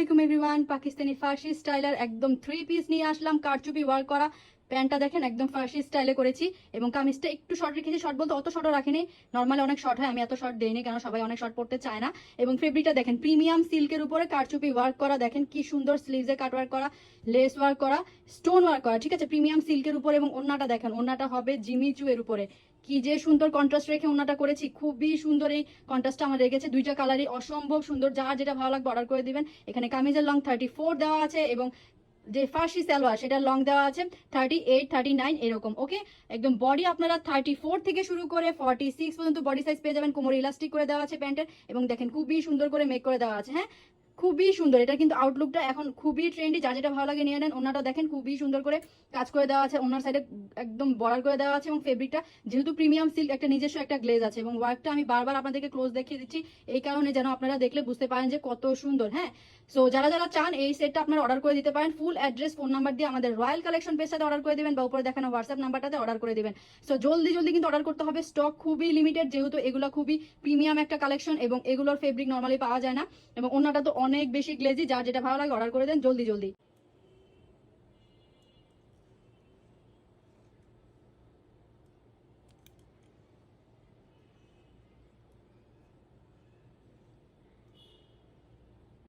আলাইকুম এভরিওয়ান, পাকিস্তানি ফার্সি স্টাইলের একদম 3 পিস নিয়ে আসলাম। কারচুপি ওয়ার্ক করা প্যান্টটা দেখেন একদম ফার্সি স্টাইলে করেছি এবং কামিজটা একটু শর্ট রেখেছি। শর্ট বলতে অত শর্টও রাখিনি, নর্মালি অনেক শর্ট হয়, আমি এত শর্ট দেইনি কারণ সবাই অনেক শর্ট পড়তে চায় না। এবং ফেব্রিকটা দেখেন প্রিমিয়াম সিল্কের উপরে কারচুপি ওয়ার্ক করা, দেখেন কি সুন্দর স্লিভসে কাট ওয়ার্ক করা, লেস ওয়ার্ক করা, স্টোন ওয়ার্ক করা, ঠিক আছে, প্রিমিয়াম সিল্কের উপরে। এবং ওন্নাটা দেখেন, ওন্নাটা হবে জিমিচু এর উপরে, কি যে সুন্দর কন্ট্রাস্ট রেখে ওন্নাটা করেছি, খুবই সুন্দর। এই কন্ট্রাস্টটা আমার রেখেছে, দুইটা কালারই অসম্ভব সুন্দর। যার যেটা ভালো লাগবে অর্ডার করে দিবেন। এখানে কামিজের লং 34 দেওয়া আছে এবং যে ফার্সি সালোয়ার সেটা লং দেওয়া আছে 38 39 এরকম। ওকে, একদম বডি আপনারা 34 থেকে শুরু করে 46 পর্যন্ত বডি সাইজ পেয়ে যাবেন। কোমর ইলাস্টিক করে দেওয়া আছে প্যান্টের এবং দেখেন খুবই সুন্দর করে মেক করে দেওয়া আছে। হ্যাঁ, খুবই সুন্দর। এটা কিন্তু আউটলুকটা এখন খুবই ট্রেন্ডি, যা যেটা ভালো লাগে নিয়ে নেন। ওনাটা দেখেন খুবই সুন্দর করে কাজ করে দেওয়া আছে, ওনার সাইডে একদম বর্ডার করে দেওয়া আছে এবং ফেব্রিকটা যেহেতু প্রিমিয়াম সিল্ক, একটা নিজস্ব একটা গ্লেজ আছে এবং ওয়ার্কটা আমি বারবার আপনাদেরকে ক্লোজ দেখিয়ে দিচ্ছি এই কারণে যেন আপনারা দেখলে বুঝতে পারেন যে কত সুন্দর। হ্যাঁ, সো যারা যারা চান এই সেটটা আপনারা অর্ডার করে দিতে পারেন। ফুল অ্যাড্রেস, ফোন নাম্বার দিয়ে আমাদের রয়্যাল কালেকশন পেজটাতে অর্ডার করে দিবেন বা উপরে দেখানো হোয়াটসঅ্যাপ নাম্বারটাতে অর্ডার করে দিবেন। সো জলদি জলদি কিন্তু অর্ডার করতে হবে, স্টক খুবই লিমিটেড, যেহেতু এগুলো খুবই প্রিমিয়াম একটা কালেকশন এবং এগুলোর ফেব্রিক নর্মালি পাওয়া যায় না এবং ওনাটা তো অনেক বেশি গ্লেজি। যার যেটা ভালো লাগে অর্ডার করে দেন জলদি জলদি।